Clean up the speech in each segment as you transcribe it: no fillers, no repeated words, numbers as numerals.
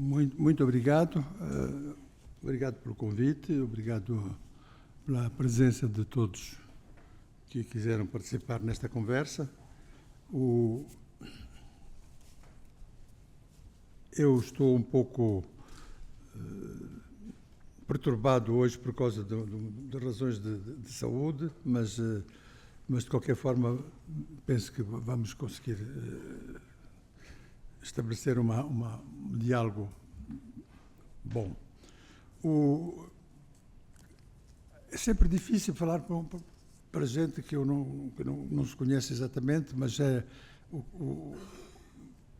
Muito obrigado. Obrigado pelo convite, obrigado pela presença de todos que quiseram participar nesta conversa. Eu estou um pouco perturbado hoje por causa de razões de saúde, mas de qualquer forma penso que vamos conseguir estabelecer um diálogo bom. É sempre difícil falar para gente que não se conhece exatamente, mas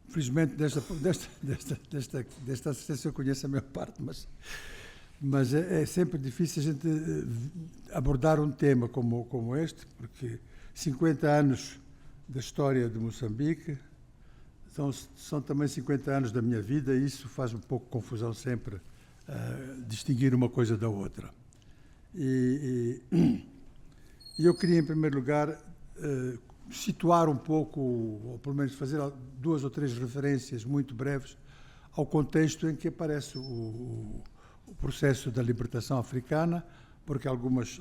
felizmente desta assistência eu conheço a maior parte, mas é sempre difícil a gente abordar um tema como este, porque 50 anos da história de Moçambique são também 50 anos da minha vida, e isso faz um pouco confusão sempre, distinguir uma coisa da outra. E eu queria, em primeiro lugar, situar um pouco, ou pelo menos fazer 2 ou 3 referências muito breves ao contexto em que aparece o processo da libertação africana, porque algumas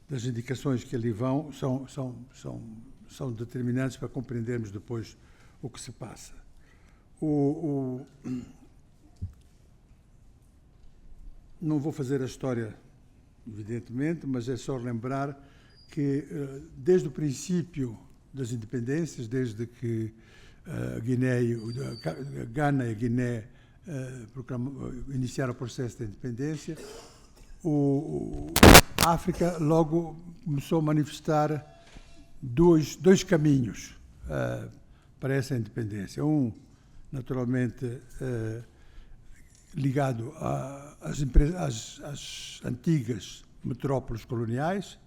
das indicações que ali vão são determinantes para compreendermos depois o que se passa. Não vou fazer a história, evidentemente, mas é só lembrar que, desde o princípio das independências, desde que Gana e Guiné iniciaram o processo de independência, a África logo começou a manifestar dois caminhos para essa independência. Um, naturalmente, ligado às antigas metrópoles coloniais,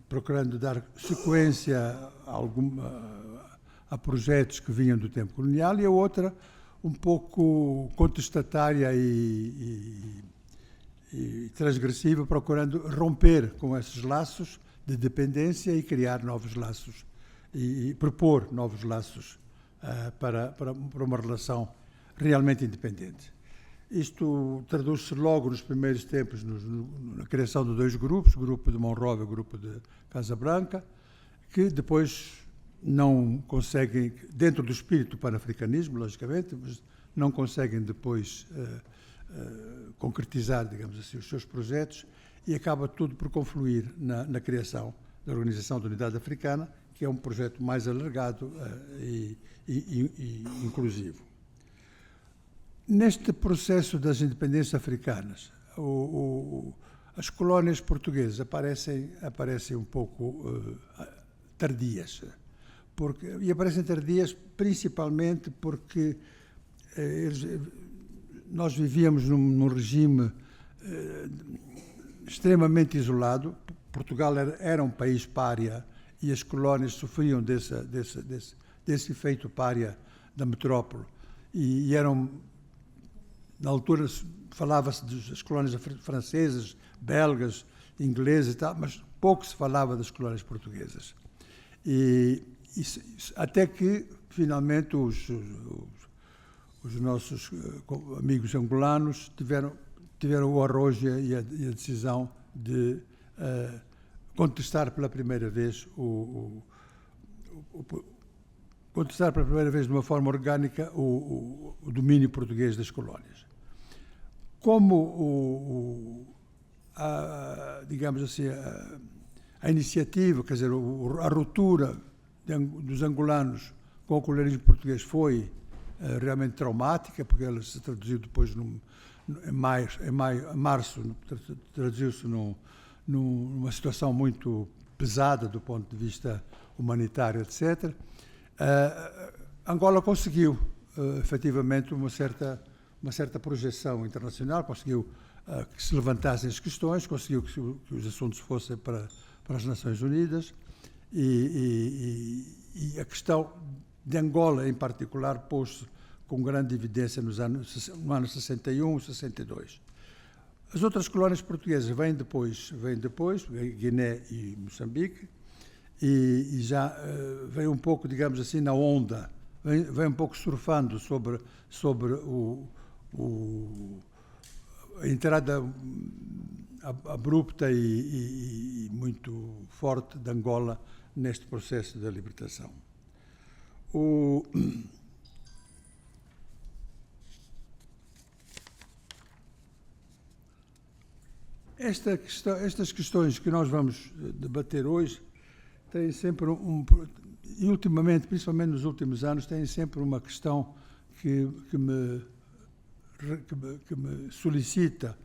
procurando dar sequência a projetos que vinham do tempo colonial, e a outra um pouco contestatária e transgressiva, procurando romper com esses laços de dependência e criar novos laços e propor novos laços para uma relação realmente independente. Isto traduz-se logo nos primeiros tempos na criação de 2 grupos, o grupo de Monrovia e o grupo de Casablanca, que depois não conseguem, dentro do espírito pan-africanismo, logicamente, mas não conseguem depois concretizar, digamos assim, os seus projetos, e acaba tudo por confluir na criação da Organização da Unidade Africana, que é um projeto mais alargado e inclusivo. Neste processo das independências africanas, as colónias portuguesas aparecem um pouco tardias, e aparecem tardias principalmente porque nós vivíamos num regime extremamente isolado. Portugal era um país pária e as colónias sofriam desse efeito pária da metrópole, e eram, na altura falava-se das colónias francesas, belgas, inglesas e tal, mas pouco se falava das colónias portuguesas. Até que, finalmente, os nossos amigos angolanos tiveram o arrojo e a decisão de contestar pela primeira vez de uma forma orgânica o domínio português das colónias. Como digamos assim, a iniciativa, quer dizer, a ruptura dos angolanos com o colonialismo português foi realmente traumática, porque ela se traduziu depois em março, traduziu-se numa situação muito pesada do ponto de vista humanitário, etc. Angola conseguiu, efetivamente, uma certa projeção internacional, conseguiu que se levantassem as questões, conseguiu que os assuntos fossem para as Nações Unidas, e a questão de Angola, em particular, pôs-se com grande evidência no ano 61, 62. As outras colónias portuguesas vêm depois, Guiné e Moçambique, e já veio um pouco, digamos assim, na onda vem um pouco surfando sobre a entrada abrupta e muito forte de Angola neste processo da libertação. Estas questões que nós vamos debater hoje têm sempre e ultimamente, principalmente nos últimos anos, têm sempre uma questão que me solicita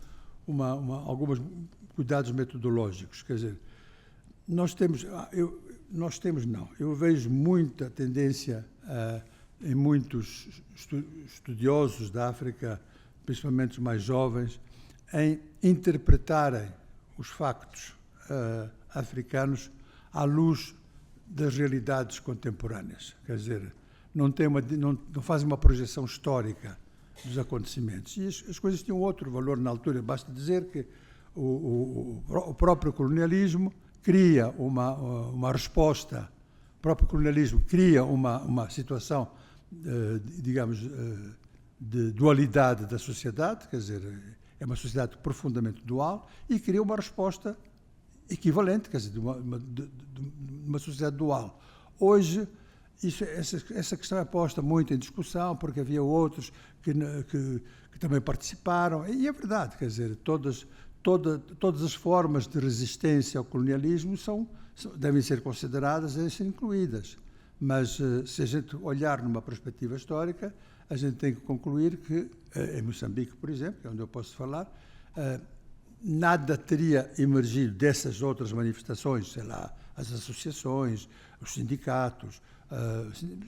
alguns cuidados metodológicos. Quer dizer, eu vejo muita tendência em muitos estudiosos da África, principalmente os mais jovens, em interpretarem os factos africanos à luz das realidades contemporâneas. Quer dizer, não fazem uma projeção histórica dos acontecimentos. E as coisas tinham outro valor na altura. Basta dizer que o próprio colonialismo cria uma resposta, o próprio colonialismo cria uma situação, digamos, de dualidade da sociedade, quer dizer, é uma sociedade profundamente dual, e cria uma resposta equivalente, quer dizer, de uma sociedade dual. Hoje, essa questão é posta muito em discussão, porque havia outros que também participaram, e é verdade, quer dizer, todas as formas de resistência ao colonialismo devem ser consideradas e ser incluídas. Mas, se a gente olhar numa perspectiva histórica, a gente tem que concluir que, em Moçambique, por exemplo, que é onde eu posso falar, nada teria emergido dessas outras manifestações, sei lá, as associações, os sindicatos.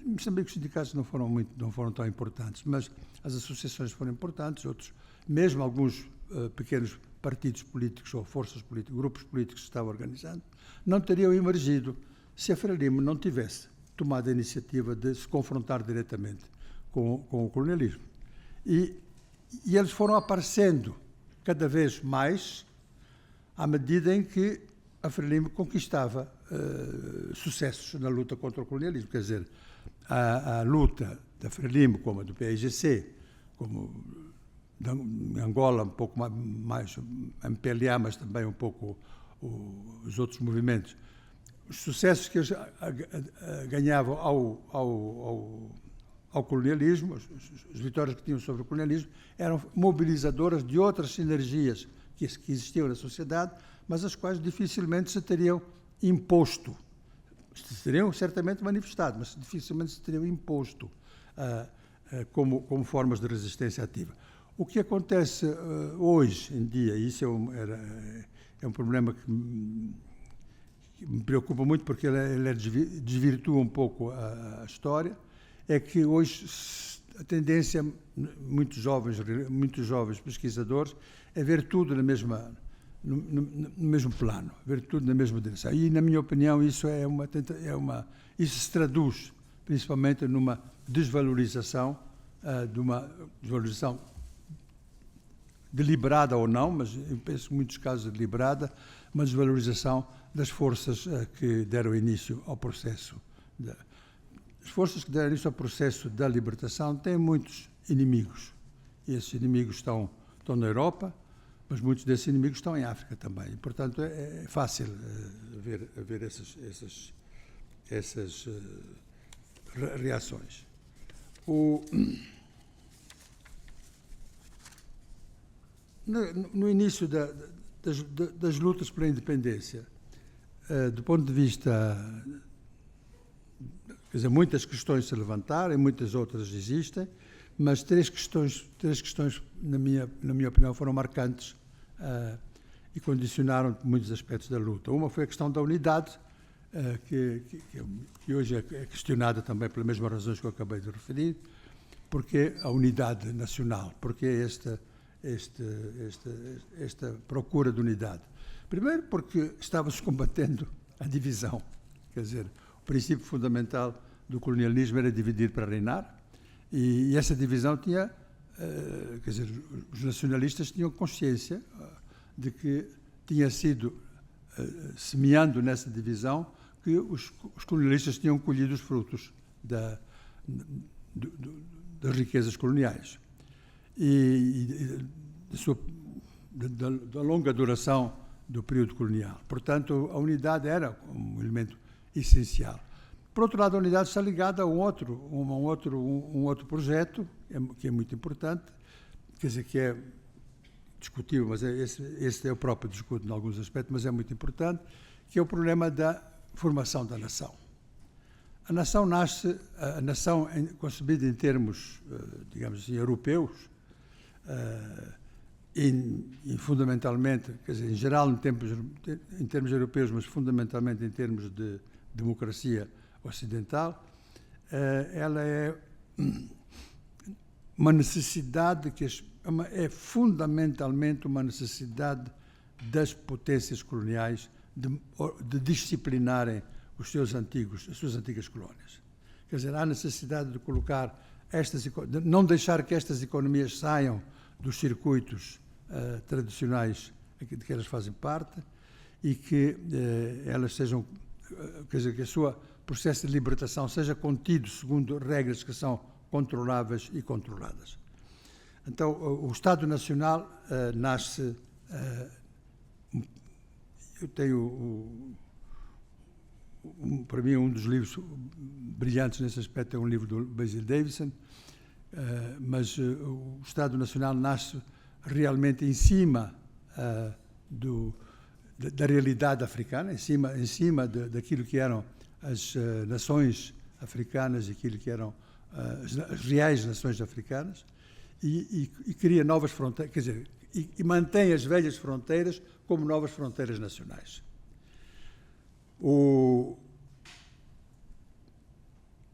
Em Moçambique os sindicatos não foram tão importantes, mas as associações foram importantes, mesmo alguns pequenos partidos políticos ou forças políticas, grupos políticos que estavam organizando, não teriam emergido se a Frelimo não tivesse tomado a iniciativa de se confrontar diretamente com o colonialismo. E eles foram aparecendo cada vez mais à medida em que a Frelimo conquistava sucessos na luta contra o colonialismo. Quer dizer, a luta da Frelimo, como a do PAIGC, como em Angola um pouco mais MPLA, mas também um pouco os outros movimentos, os sucessos que eles ganhavam ao colonialismo, as vitórias que tinham sobre o colonialismo, eram mobilizadoras de outras sinergias que existiam na sociedade, mas as quais dificilmente se teriam imposto. Se teriam certamente manifestado, mas dificilmente se teriam imposto como formas de resistência ativa. O que acontece hoje em dia, e isso é um problema que me preocupa muito, porque ele desvirtua um pouco a história, é que hoje a tendência, muitos jovens pesquisadores, é ver tudo no mesmo plano, ver tudo na mesma direção. E, na minha opinião, isso isso se traduz principalmente numa desvalorização, deliberada ou não, mas eu penso em muitos casos deliberada, uma desvalorização das forças que deram início ao processo. As forças que deram início ao processo da libertação têm muitos inimigos. E esses inimigos estão na Europa, mas muitos desses inimigos estão em África também. E, portanto, é fácil ver essas reações. No início das lutas pela independência, do ponto de vista, quer dizer, muitas questões se levantaram e muitas outras existem, mas três questões na minha opinião, foram marcantes e condicionaram muitos aspectos da luta. Uma foi a questão da unidade, que hoje é questionada também pelas mesmas razões que eu acabei de referir, porque a unidade nacional, porque esta procura de unidade. Primeiro porque estava-se combatendo a divisão, quer dizer, o princípio fundamental do colonialismo era dividir para reinar, e essa divisão tinha, quer dizer, os nacionalistas tinham consciência de que tinha sido semeando nessa divisão que os colonialistas tinham colhido os frutos das riquezas coloniais e da longa duração do período colonial. Portanto, a unidade era um elemento essencial. Por outro lado, a unidade está ligada a um outro projeto, que é muito importante, quer dizer, que é discutível, mas esse é o próprio discute em alguns aspectos, mas é muito importante, que é o problema da formação da nação. A nação concebida em termos, digamos assim, europeus, e fundamentalmente, quer dizer, em geral em termos europeus, mas fundamentalmente em termos de democracia ocidental, ela é uma necessidade é fundamentalmente uma necessidade das potências coloniais de disciplinarem as suas antigas colónias. Quer dizer, há necessidade de colocar de não deixar que estas economias saiam dos circuitos tradicionais de que elas fazem parte e que elas sejam, quer dizer, que o seu processo de libertação seja contido segundo regras que são controláveis e controladas. Então, o Estado Nacional nasce. Eu tenho, para mim, um dos livros brilhantes nesse aspecto é um livro do Basil Davidson, mas o Estado Nacional nasce realmente em cima da realidade africana, em cima daquilo que eram as nações africanas, aquilo que eram as reais nações africanas, e cria novas fronteiras, quer dizer, e mantém as velhas fronteiras como novas fronteiras nacionais.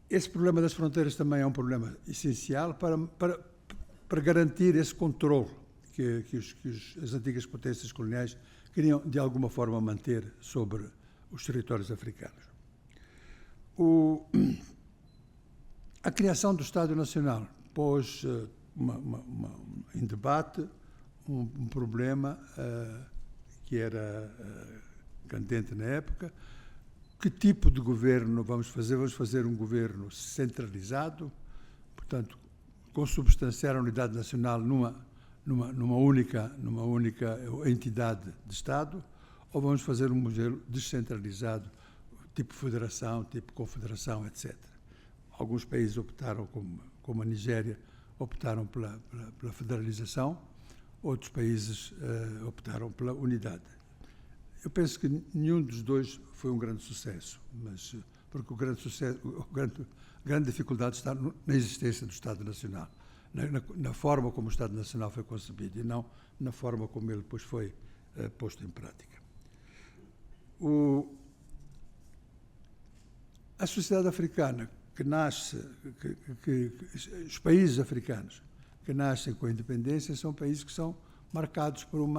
Esse problema das fronteiras também é um problema essencial para garantir esse controle que as antigas potências coloniais queriam, de alguma forma, manter sobre os territórios africanos. A criação do Estado Nacional pôs em debate um problema que era candente na época. Que tipo de governo vamos fazer? Vamos fazer um governo centralizado, portanto, consubstanciar a unidade nacional numa única entidade de Estado, ou vamos fazer um modelo descentralizado, tipo federação, tipo confederação, etc. Alguns países optaram, como a Nigéria, optaram pela federalização, outros países optaram pela unidade. Eu penso que nenhum dos dois foi um grande sucesso, mas porque a grande dificuldade está na existência do Estado Nacional, na forma como o Estado Nacional foi concebido e não na forma como ele depois foi posto em prática. A sociedade africana que nasce, os países africanos que nascem com a independência são países que são marcados por um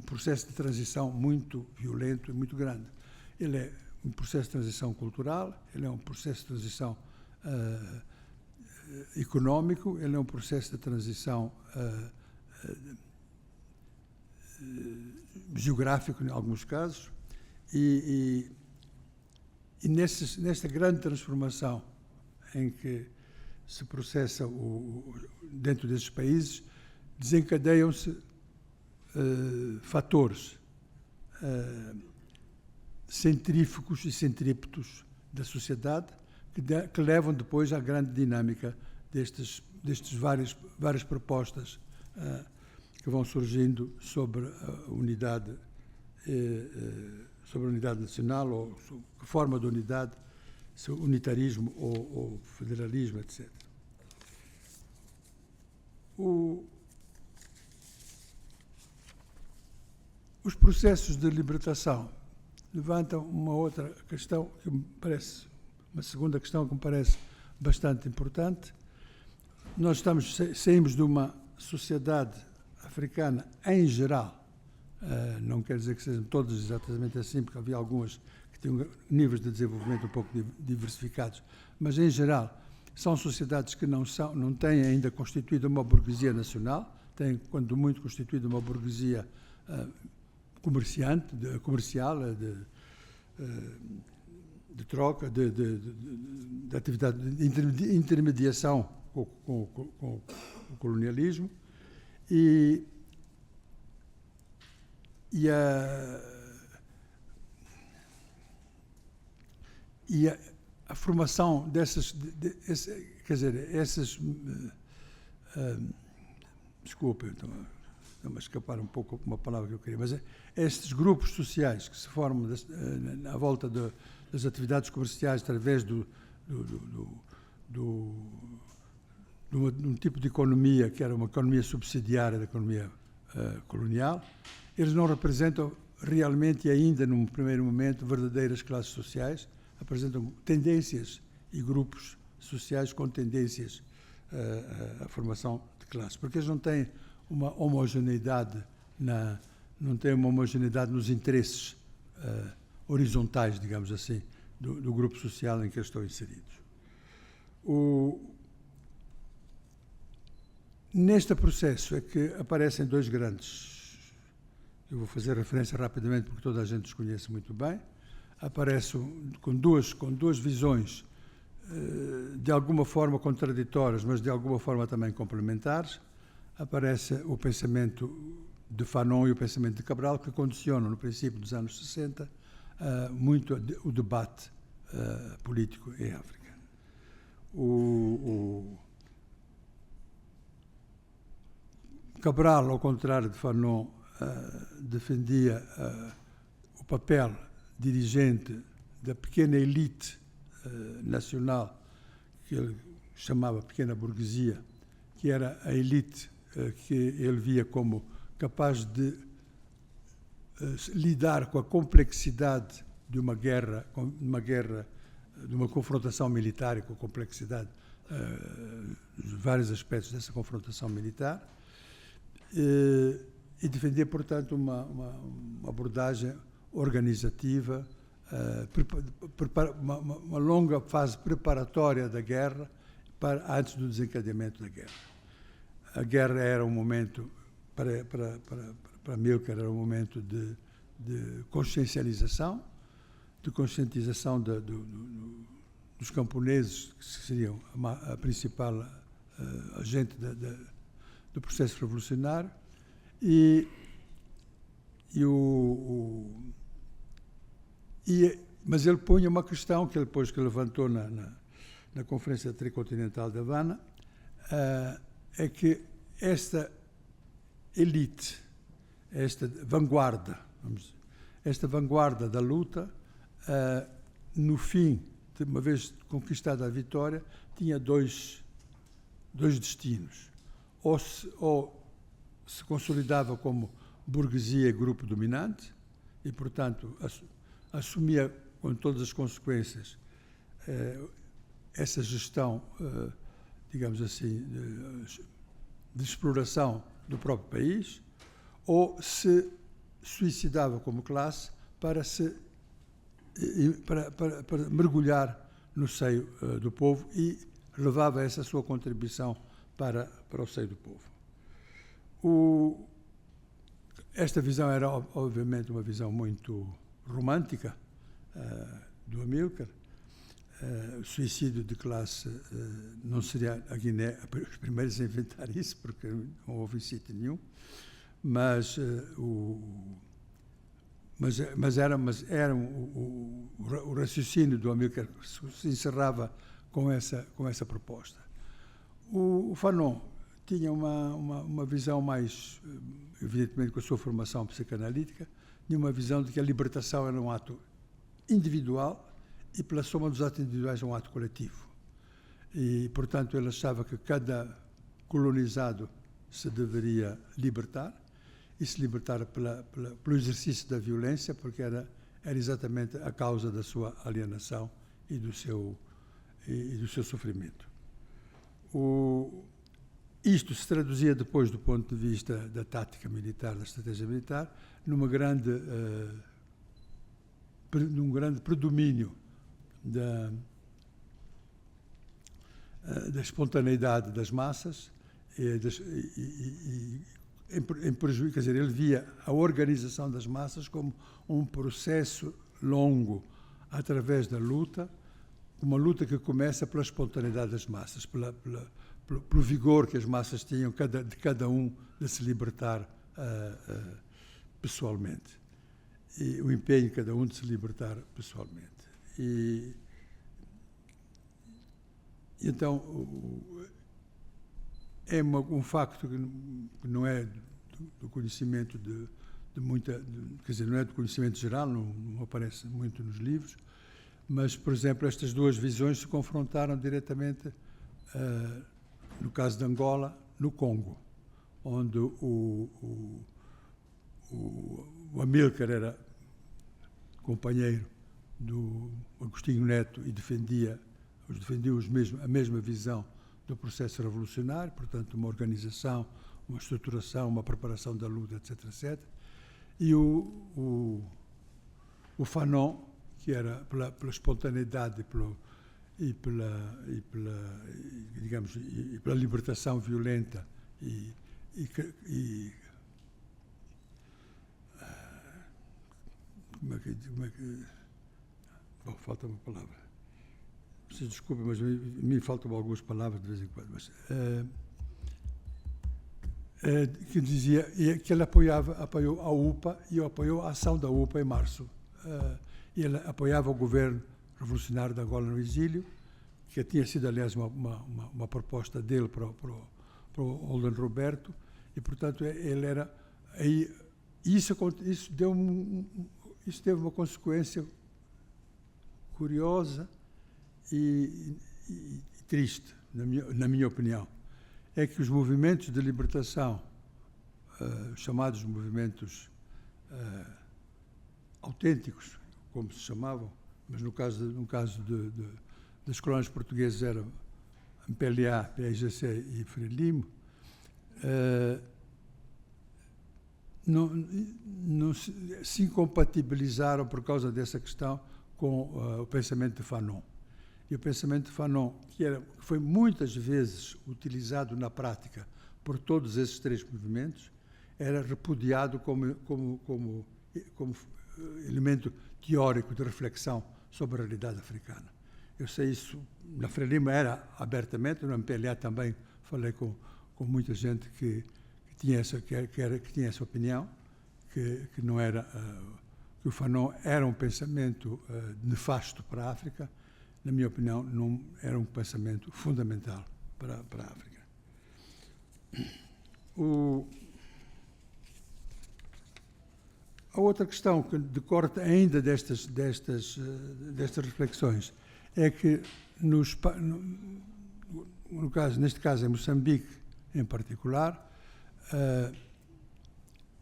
processo de transição muito violento e muito grande. Ele é um processo de transição cultural, ele é um processo de transição económico, ele é um processo de transição geográfico, em alguns casos, e nesta grande transformação em que se processa dentro desses países, desencadeiam-se fatores centrífugos e centrípetos da sociedade que levam depois à grande dinâmica destes várias propostas que vão surgindo sobre a unidade nacional, ou que forma de unidade, se unitarismo ou federalismo, etc. Os processos de libertação levantam uma outra questão que me parece, uma segunda questão que me parece bastante importante. Nós saímos de uma sociedade africana em geral, não quer dizer que sejam todas exatamente assim, porque havia algumas que tinham níveis de desenvolvimento um pouco diversificados, mas em geral são sociedades que não têm ainda constituído uma burguesia nacional, têm, quando muito, constituído uma burguesia comercial, de troca, de atividade de intermediação com o colonialismo e a formação dessas, quer dizer, essas, desculpa, estou-me a escapar um pouco uma palavra que eu queria, mas estes grupos sociais que se formam à volta das atividades comerciais através de um tipo de economia que era uma economia subsidiária da economia colonial, eles não representam realmente ainda, num primeiro momento, verdadeiras classes sociais, apresentam tendências e grupos sociais com tendências à formação de classes, porque eles não têm uma homogeneidade nos interesses horizontais, digamos assim, do grupo social em que eles estão inseridos. Neste processo é que aparecem dois grandes, eu vou fazer referência rapidamente porque toda a gente os conhece muito bem, aparecem com duas visões de alguma forma contraditórias, mas de alguma forma também complementares. Aparece o pensamento de Fanon e o pensamento de Cabral, que condicionam, no princípio dos anos 60, muito o debate político em África. Cabral, ao contrário de Fanon, defendia o papel dirigente da pequena elite nacional, que ele chamava pequena burguesia, que era a elite que ele via como capaz de lidar com a complexidade de uma guerra, de uma confrontação militar e com a complexidade de vários aspectos dessa confrontação militar, e defendia, portanto, uma abordagem organizativa, uma longa fase preparatória da guerra antes do desencadeamento da guerra. A guerra era um momento, para Amílcar, era um momento de consciencialização, dos camponeses, que seriam a principal agente do processo revolucionário, mas ele punha uma questão que depois que levantou na Conferência Tricontinental de Havana, é que esta elite, esta vanguarda da luta, no fim, uma vez conquistada a vitória, tinha dois destinos. Ou se consolidava como burguesia e grupo dominante e, portanto, assumia com todas as consequências essa gestão, digamos assim, de exploração do próprio país, ou se suicidava como classe para mergulhar no seio do povo e levava essa sua contribuição para o seio do povo. Esta visão era, obviamente, uma visão muito romântica do Amílcar. O suicídio de classe não seria a Guiné os primeiros a inventar isso, porque não houve sítio nenhum, mas o raciocínio do Amílcar se encerrava com essa proposta. O Fanon tinha uma visão mais, evidentemente com a sua formação psicanalítica, tinha uma visão de que a libertação era um ato individual e, pela soma dos atos individuais, um ato coletivo. E, portanto, ele achava que cada colonizado se deveria libertar, e se libertar pelo exercício da violência, porque era exatamente a causa da sua alienação e do seu sofrimento. Isto se traduzia depois, do ponto de vista da tática militar, da estratégia militar, num grande predomínio da espontaneidade das massas em prejuízo, quer dizer, ele via a organização das massas como um processo longo, através da luta, uma luta que começa pela espontaneidade das massas, pelo vigor que as massas tinham de cada um de se libertar pessoalmente, e o empenho de cada um de se libertar pessoalmente. E então é um facto que não é do conhecimento de muita, quer dizer, não é do conhecimento geral, não aparece muito nos livros, mas, por exemplo, estas duas visões se confrontaram diretamente, no caso de Angola, no Congo, onde o Amílcar era companheiro do Agostinho Neto e defendia a mesma visão do processo revolucionário, portanto, uma organização, uma estruturação, uma preparação da luta, etc., etc. E o Fanon, que era pela espontaneidade e pela libertação violenta bom, falta uma palavra. Se desculpe, mas me faltam algumas palavras de vez em quando. Mas, que dizia que ele apoiou a UPA e apoiou a ação da UPA em março. E ele apoiava o governo revolucionário de Angola no exílio, que tinha sido, aliás, uma proposta dele para o Olden Roberto, e, portanto, ele era... Isso teve uma consequência curiosa e triste, na minha opinião. É que os movimentos de libertação, chamados movimentos autênticos, como se chamavam, mas no caso das colónias portuguesas eram MPLA, PAIGC e Frelimo, não se incompatibilizaram por causa dessa questão com o pensamento de Fanon. E o pensamento de Fanon, que foi muitas vezes utilizado na prática por todos esses três movimentos, era repudiado como elemento teórico de reflexão sobre a realidade africana. Eu sei isso, na Frelimo era abertamente, no MPLA também falei com muita gente que tinha essa opinião, que não era, que o Fanon era um pensamento nefasto para a África. Na minha opinião, não era um pensamento fundamental para a África. A outra questão que decorre ainda destas reflexões é que, neste caso em Moçambique em particular,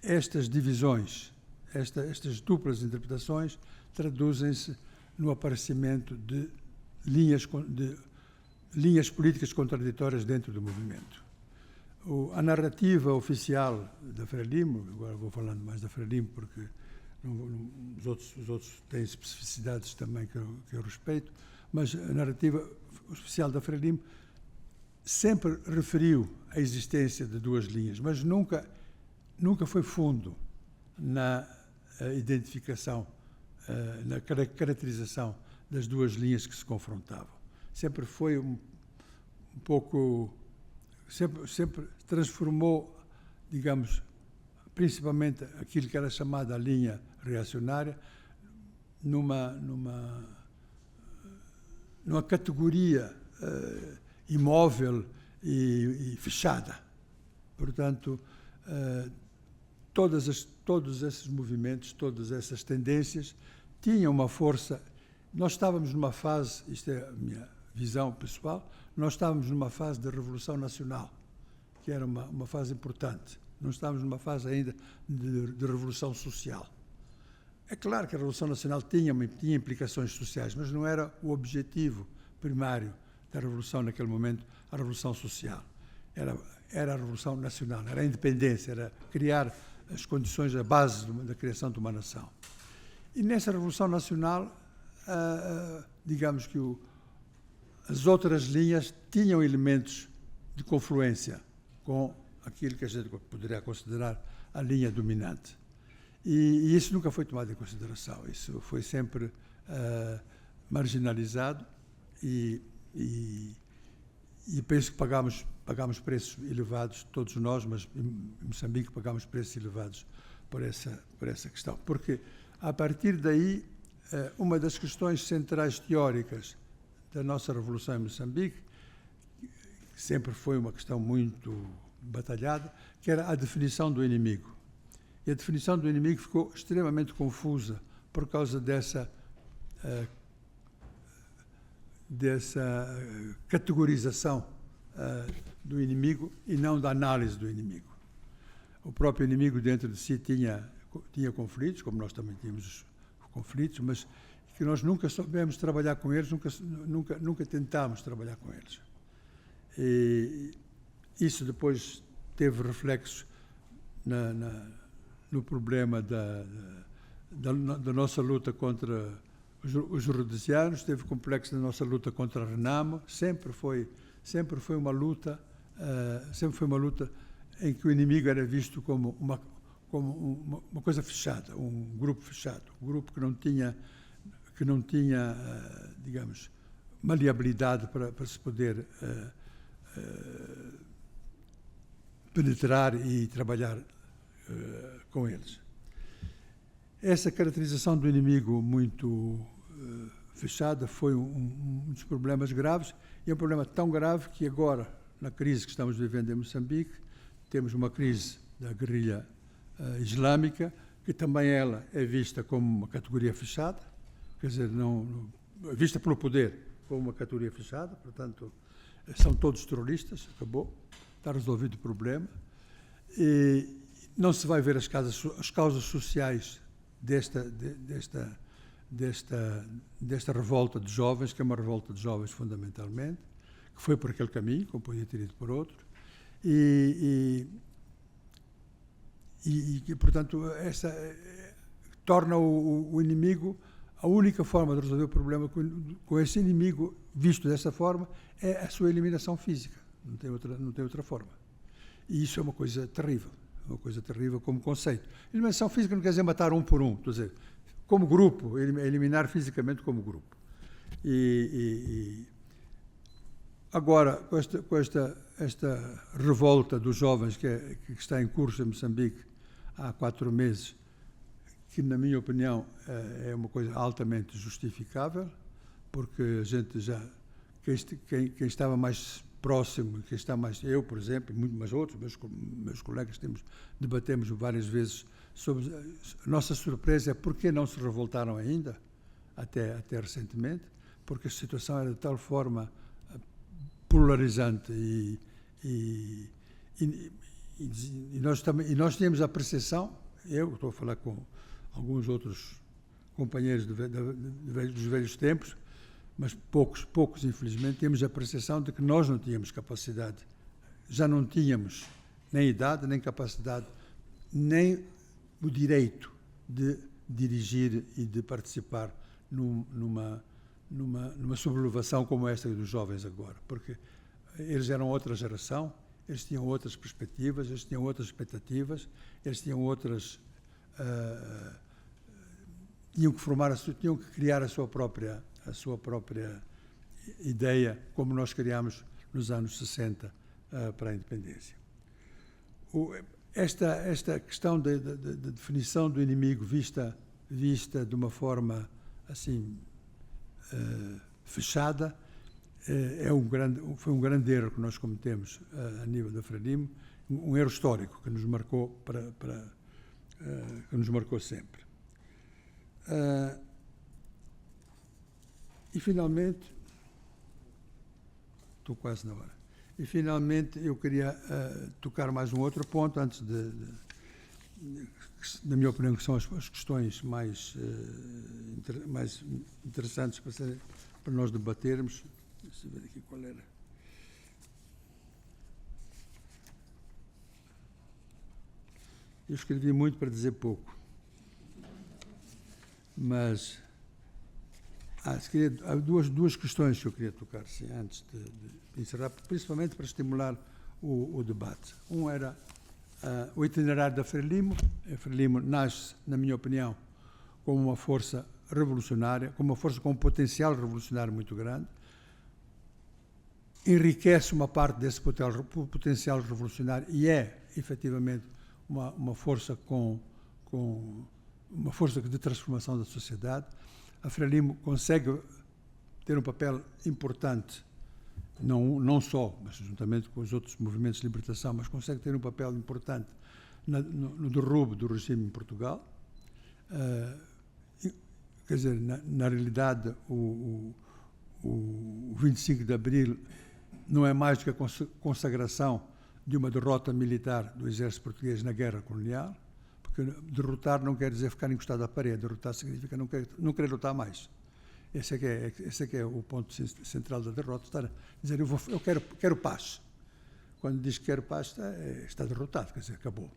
estas divisões, estas duplas interpretações, traduzem-se no aparecimento de linhas políticas contraditórias dentro do movimento. A narrativa oficial da Frelimo, agora vou falando mais da Frelimo porque os outros têm especificidades também que eu respeito, mas a narrativa oficial da Frelimo sempre referiu a existência de duas linhas, mas nunca foi fundo na identificação, na caracterização das duas linhas que se confrontavam. Sempre foi um pouco... Sempre transformou, digamos, principalmente aquilo que era chamada a linha reacionária, numa categoria imóvel e fechada. Portanto, todos esses movimentos, todas essas tendências tinham uma força. Nós estávamos numa fase, isto é a minha visão pessoal, nós estávamos numa fase de revolução nacional, que era uma fase importante. Não estávamos numa fase ainda de revolução social. É claro que a revolução nacional tinha implicações sociais, mas não era o objetivo primário da revolução naquele momento, a revolução social. Era a revolução nacional, era a independência, era criar as condições, a base da criação de uma nação. E nessa revolução nacional, digamos que as outras linhas tinham elementos de confluência com aquilo que a gente poderia considerar a linha dominante. E isso nunca foi tomado em consideração. Isso foi sempre marginalizado e penso que pagámos preços elevados, todos nós, mas em Moçambique pagámos preços elevados por essa questão. Porque, a partir daí, uma das questões centrais teóricas da nossa Revolução em Moçambique, que sempre foi uma questão muito batalhada, que era a definição do inimigo. E a definição do inimigo ficou extremamente confusa por causa dessa categorização do inimigo e não da análise do inimigo. O próprio inimigo dentro de si tinha conflitos, como nós também tínhamos conflitos, mas que nós nunca soubemos trabalhar com eles, nunca tentámos trabalhar com eles. E isso depois teve reflexos no problema da nossa luta contra os rhodesianos, teve complexo na nossa luta contra a Renamo. Sempre foi uma luta em que o inimigo era visto como uma coisa fechada, um grupo fechado, um grupo que não tinha, digamos, maleabilidade para se poder penetrar e trabalhar com eles. Essa caracterização do inimigo muito fechada foi um dos problemas graves, e é um problema tão grave que agora, na crise que estamos vivendo em Moçambique, temos uma crise da guerrilha islâmica, que também ela é vista como uma categoria fechada, quer dizer, vista pelo poder como uma categoria fechada, portanto, são todos terroristas, acabou, está resolvido o problema, e não se vai ver as causas sociais desta revolta de jovens, que é uma revolta de jovens fundamentalmente, que foi por aquele caminho, como podia ter ido por outro, e portanto, torna o inimigo a única forma de resolver o problema com esse inimigo, visto dessa forma, é a sua eliminação física, não tem outra forma. E isso é uma coisa terrível como conceito. Eliminação física não quer dizer matar um por um, estou a dizer, como grupo, eliminar fisicamente como grupo. Agora, com esta revolta dos jovens que está em curso em Moçambique há 4 meses, que, na minha opinião, é uma coisa altamente justificável, porque a gente já, quem estava mais próximo, quem está mais, eu, por exemplo, e muito mais outros, meus colegas, debatemos várias vezes sobre a nossa surpresa, por que não se revoltaram ainda, até recentemente, porque a situação era de tal forma polarizante e nós tínhamos a percepção, eu estou a falar com alguns outros companheiros dos velhos tempos, mas poucos, infelizmente, temos a percepção de que nós não tínhamos capacidade, já não tínhamos nem idade, nem capacidade, nem o direito de dirigir e de participar numa sublevação como esta dos jovens agora, porque eles eram outra geração, eles tinham outras perspectivas, eles tinham outras expectativas, eles tinham outras... tinham que criar a sua própria ideia, como nós criámos nos anos 60 para a independência. Esta questão da definição do inimigo vista de uma forma assim fechada foi um grande erro que nós cometemos a nível da Frelimo, um erro histórico que nos marcou que nos marcou sempre. E finalmente, estou quase na hora, eu queria tocar mais um outro ponto, antes na minha opinião, que são as questões mais interessantes para nós debatermos. Deixa eu ver aqui qual era. Eu escrevi muito para dizer pouco, mas há duas questões que eu queria tocar, sim, antes de encerrar, principalmente para estimular o debate. Um era o itinerário da Frelimo. A Frelimo nasce, na minha opinião, como uma força revolucionária, com uma força com um potencial revolucionário muito grande, enriquece uma parte desse potencial revolucionário e é, efetivamente, uma força com uma força de transformação da sociedade. A Frelimo consegue ter um papel importante, não só, mas juntamente com os outros movimentos de libertação, mas consegue ter um papel importante no derrubo do regime em Portugal. Quer dizer, na realidade, o 25 de Abril não é mais do que a consagração de uma derrota militar do exército português na guerra colonial, porque derrotar não quer dizer ficar encostado à parede, derrotar significa não querer lutar mais. Esse é que é o ponto central da derrota, estar a dizer, eu quero paz. Quando diz que quero paz, está derrotado, quer dizer, acabou.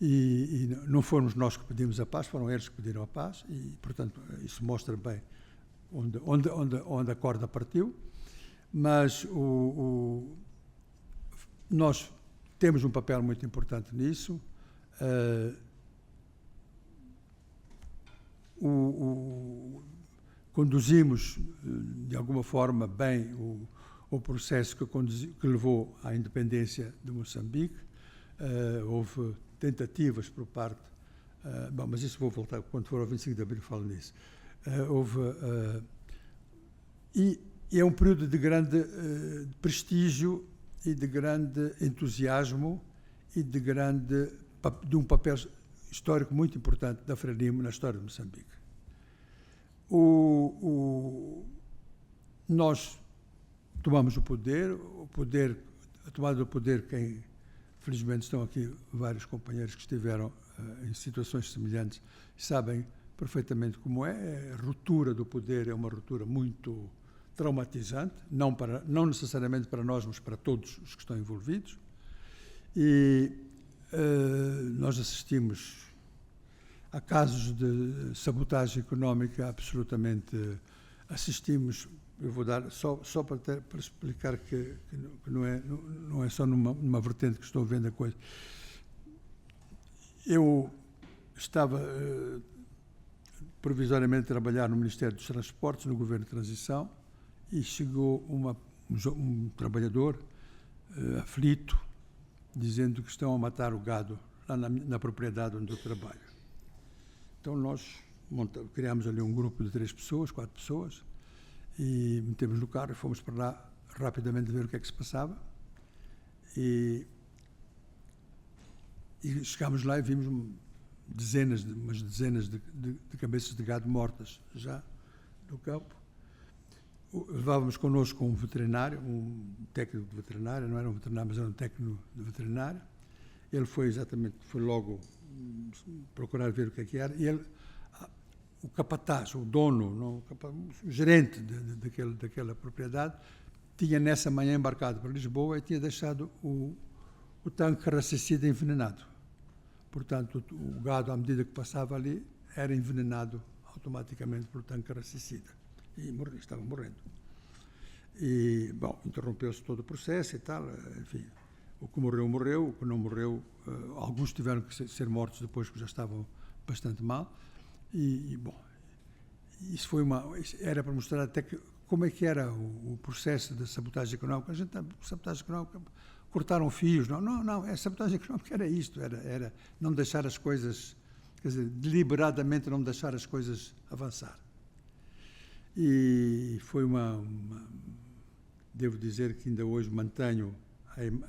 E não fomos nós que pedimos a paz, foram eles que pediram a paz, e, portanto, isso mostra bem onde a corda partiu. Mas nós temos um papel muito importante nisso. Conduzimos, de alguma forma, bem o processo que levou à independência de Moçambique. Houve tentativas por parte... bom, mas isso vou voltar, quando for ao 25 de Abril falo nisso. E é um período de grande prestígio e de grande entusiasmo e de um papel histórico muito importante da Frelimo na história de Moçambique. Nós tomamos o poder, a tomada do poder, quem felizmente estão aqui vários companheiros que estiveram em situações semelhantes, sabem perfeitamente como é. A ruptura do poder é uma ruptura muito traumatizante, não necessariamente para nós, mas para todos os que estão envolvidos. E nós assistimos a casos de sabotagem económica absolutamente... Assistimos, eu vou dar, só para explicar que não é só numa vertente que estou vendo a coisa. Eu estava provisoriamente a trabalhar no Ministério dos Transportes, no Governo de Transição, e chegou um trabalhador aflito, dizendo que estão a matar o gado lá na propriedade onde eu trabalho. Então nós criámos ali um grupo de 4 pessoas, e metemos no carro e fomos para lá rapidamente ver o que é que se passava. E chegámos lá e vimos umas dezenas de cabeças de gado mortas já no campo. Levávamos connosco um veterinário, um técnico de veterinária, não era um veterinário, mas era um técnico de veterinária. Ele foi logo procurar ver o que é que era, e ele, o capataz, o dono, o gerente daquela propriedade, tinha nessa manhã embarcado para Lisboa e tinha deixado o tanque racisida envenenado. Portanto, o gado, à medida que passava ali, era envenenado automaticamente pelo tanque racisida. E estava morrendo. E, bom, interrompeu-se todo o processo e tal, enfim. O que morreu, morreu. O que não morreu, alguns tiveram que ser mortos depois, que já estavam bastante mal. E bom, isso era para mostrar até como é que era o processo de sabotagem económica. Sabotagem económica, cortaram fios. Não, a sabotagem económica era isto, era não deixar as coisas, quer dizer, deliberadamente não deixar as coisas avançar. E foi devo dizer que ainda hoje mantenho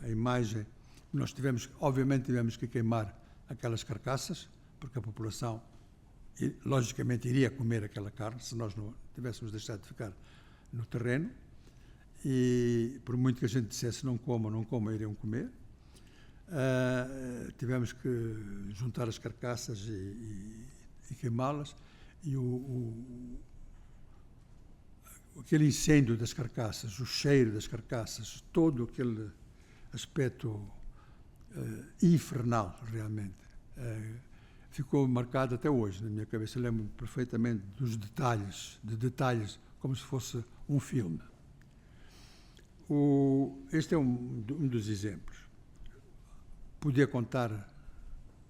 a imagem. Nós obviamente tivemos que queimar aquelas carcaças, porque a população, logicamente, iria comer aquela carne, se nós não tivéssemos deixado de ficar no terreno. E, por muito que a gente dissesse não comam, iriam comer. Tivemos que juntar as carcaças e queimá-las. E aquele incêndio das carcaças, o cheiro das carcaças, todo aquele aspecto infernal, realmente, ficou marcado até hoje na minha cabeça. Eu lembro perfeitamente dos detalhes, como se fosse um filme. Este é um dos exemplos. Podia contar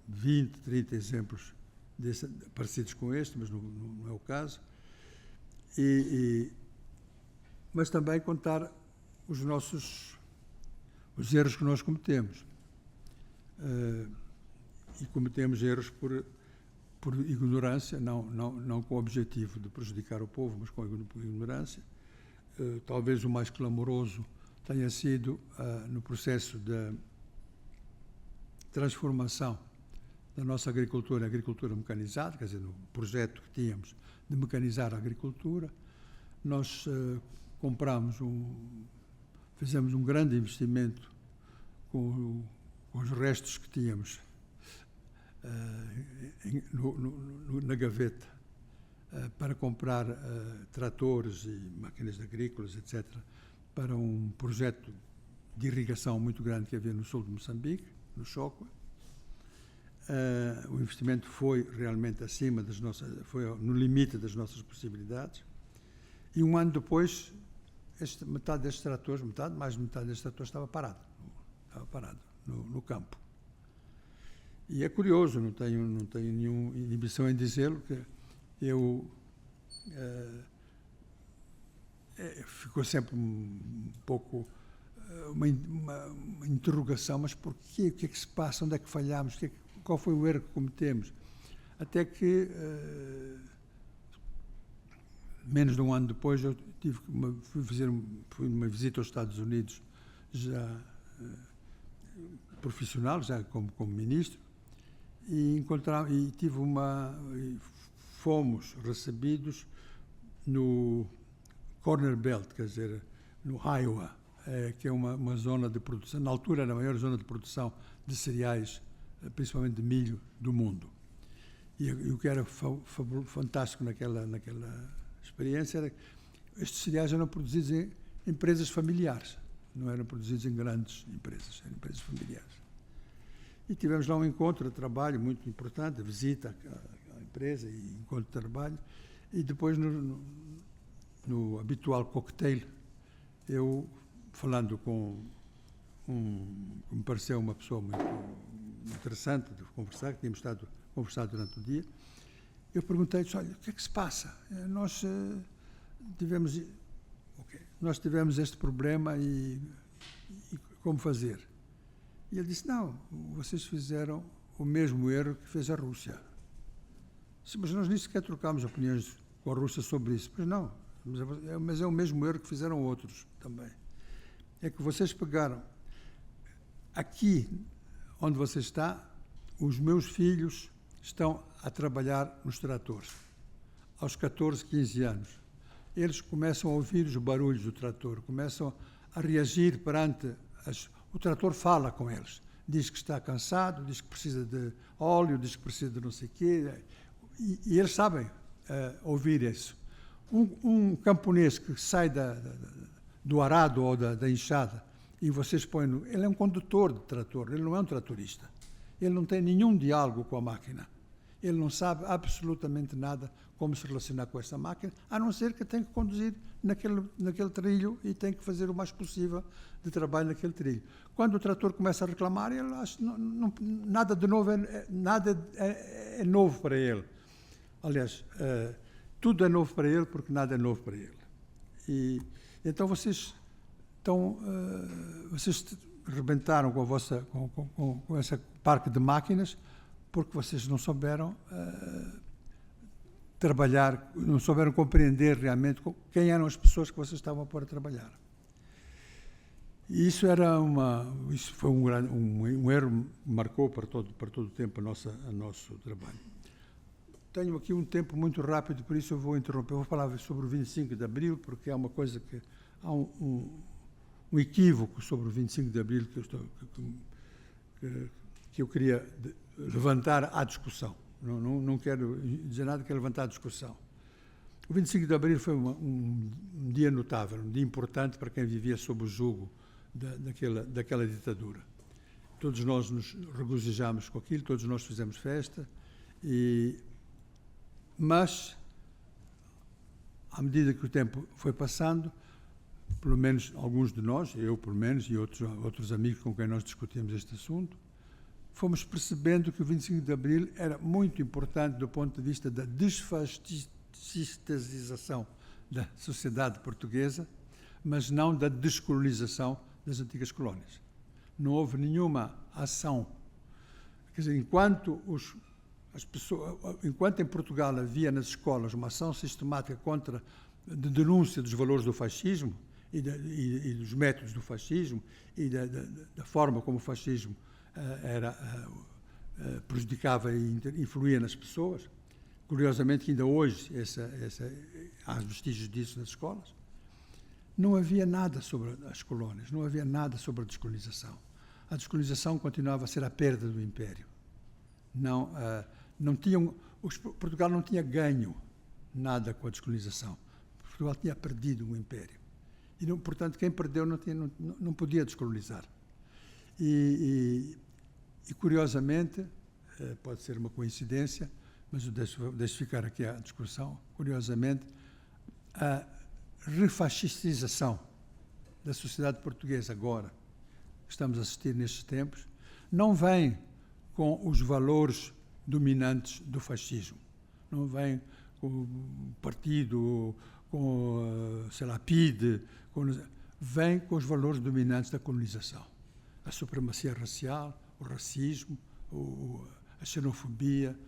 20, 30 exemplos parecidos com este, mas não é o caso. Mas também contar os erros que nós cometemos. E cometemos erros por ignorância, não com o objetivo de prejudicar o povo, mas por ignorância. Talvez o mais clamoroso tenha sido no processo de transformação da nossa agricultura em agricultura mecanizada, quer dizer, no projeto que tínhamos de mecanizar a agricultura. Nós fizemos um grande investimento com os restos que tínhamos na gaveta para comprar tratores e máquinas agrícolas, etc., para um projeto de irrigação muito grande que havia no sul de Moçambique, no Chocó. O investimento foi realmente acima foi no limite das nossas possibilidades. E um ano depois, metade destes tratores, mais de metade destes tratores estava parado no campo. E é curioso, não tenho nenhuma inibição em dizê-lo, que ficou sempre um pouco uma interrogação, mas porquê? O que é que se passa? Onde é que falhamos? Qual foi o erro que cometemos? Até que, menos de um ano depois, eu fui uma visita aos Estados Unidos, já profissional, já como ministro, e fomos recebidos no Corner Belt, quer dizer, no Iowa, que é uma zona de produção, na altura era a maior zona de produção de cereais, principalmente de milho, do mundo. E o que era fantástico naquela experiência era que estes cereais eram produzidos em empresas familiares, não eram produzidos em grandes empresas, eram empresas familiares. E tivemos lá um encontro de trabalho muito importante, visita à empresa e encontro de trabalho, e depois no habitual cocktail, eu, falando com que me pareceu uma pessoa muito interessante de conversar, que tínhamos estado a conversar durante o dia, eu perguntei-lhe, olha, o que é que se passa? Nós tivemos este problema e como fazer? E ele disse, não, vocês fizeram o mesmo erro que fez a Rússia. Disse, mas nós nem sequer trocámos opiniões com a Rússia sobre isso. Pois não, mas é o mesmo erro que fizeram outros também. É que vocês pegaram aqui onde você está, os meus filhos estão a trabalhar nos tratores, aos 14, 15 anos. Eles começam a ouvir os barulhos do trator, começam a reagir perante o trator fala com eles, diz que está cansado, diz que precisa de óleo, diz que precisa de não sei o quê, e eles sabem ouvir isso. Um camponês que sai do arado ou da enxada e vocês põem ele é um condutor de trator, ele não é um tratorista. Ele não tem nenhum diálogo com a máquina. Ele não sabe absolutamente nada como se relacionar com essa máquina, a não ser que tem que conduzir naquele trilho e tem que fazer o mais possível de trabalho naquele trilho. Quando o trator começa a reclamar, ele acha nada de novo, nada é novo para ele. Aliás, tudo é novo para ele porque nada é novo para ele. E então vocês rebentaram com essa parque de máquinas porque vocês não souberam trabalhar, não souberam compreender realmente quem eram as pessoas que vocês estavam a pôr a trabalhar. E isso foi um erro que marcou para todo o tempo o nosso trabalho. Tenho aqui um tempo muito rápido, por isso eu vou interromper. Eu vou falar sobre o 25 de Abril, porque é uma coisa que há um equívoco sobre o 25 de Abril que eu queria levantar à discussão. Não quero dizer nada, quero levantar a discussão. O 25 de Abril foi um dia notável, um dia importante para quem vivia sob o jugo daquela ditadura. Todos nós nos regozijámos com aquilo, todos nós fizemos festa, mas, à medida que o tempo foi passando, pelo menos alguns de nós, eu pelo menos, e outros amigos com quem nós discutimos este assunto, fomos percebendo que o 25 de Abril era muito importante do ponto de vista da desfascistização da sociedade portuguesa, mas não da descolonização das antigas colónias. Não houve nenhuma ação. Quer dizer, enquanto em Portugal havia nas escolas uma ação sistemática de denúncia dos valores do fascismo e dos métodos do fascismo e da forma como o fascismo prejudicava e influía nas pessoas, curiosamente que ainda hoje há vestígios disso nas escolas, não havia nada sobre as colónias, não havia nada sobre a descolonização. A descolonização continuava a ser a perda do Império. Portugal não tinha ganho nada com a descolonização. Portugal tinha perdido o Império. E, portanto, quem perdeu não podia descolonizar. E, curiosamente, pode ser uma coincidência, mas eu deixo ficar aqui a discussão, curiosamente, a refascistização da sociedade portuguesa agora, que estamos a assistir nestes tempos, não vem com os valores dominantes do fascismo. Não vem com o partido, com, sei lá, PIDE, vem com os valores dominantes da colonização. A supremacia racial, o racismo, a xenofobia,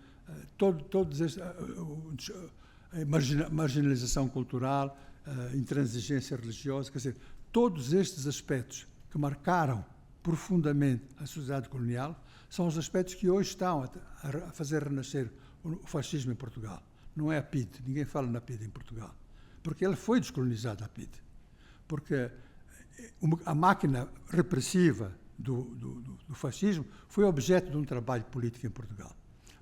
a marginalização cultural, a intransigência religiosa, quer dizer, todos estes aspectos que marcaram profundamente a sociedade colonial são os aspectos que hoje estão a fazer renascer o fascismo em Portugal. Não é a PIDE, ninguém fala na PIDE em Portugal, porque ela foi descolonizada, a PIDE. Porque a máquina repressiva do fascismo foi objeto de um trabalho político em Portugal.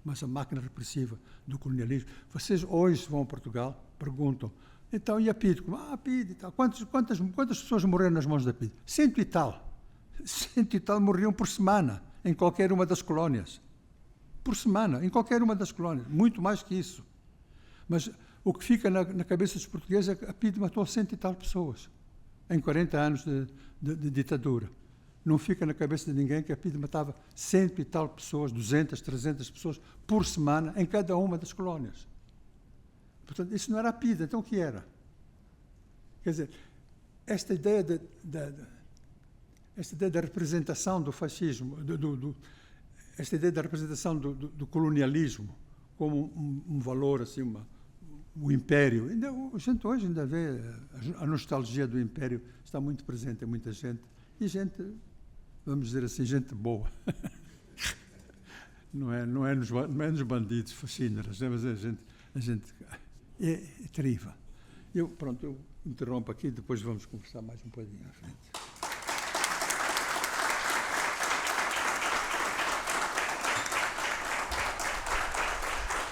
Mas a máquina repressiva do colonialismo... Vocês hoje vão a Portugal, perguntam, então, e a PIDE? A PIDE e tal. Quantas pessoas morreram nas mãos da PIDE? 100 e tal. 100 e tal morriam por semana, em qualquer uma das colónias. Por semana, em qualquer uma das colónias. Muito mais que isso. Mas o que fica na cabeça dos portugueses é que a PIDE matou 100 e tal pessoas, em 40 anos de ditadura. Não fica na cabeça de ninguém que a PIDE matava 100 e tal pessoas, 200, 300 pessoas por semana em cada uma das colónias. Portanto, isso não era a PIDE, então o que era? Quer dizer, esta ideia da representação do fascismo, esta ideia da representação do colonialismo como um valor, assim, o Império. A gente hoje ainda vê a nostalgia do Império, está muito presente em muita gente. E gente, vamos dizer assim, gente boa. Não é nos bandidos fascíneros, mas a gente é terrível. Eu interrompo aqui, depois vamos conversar mais um pouquinho à frente.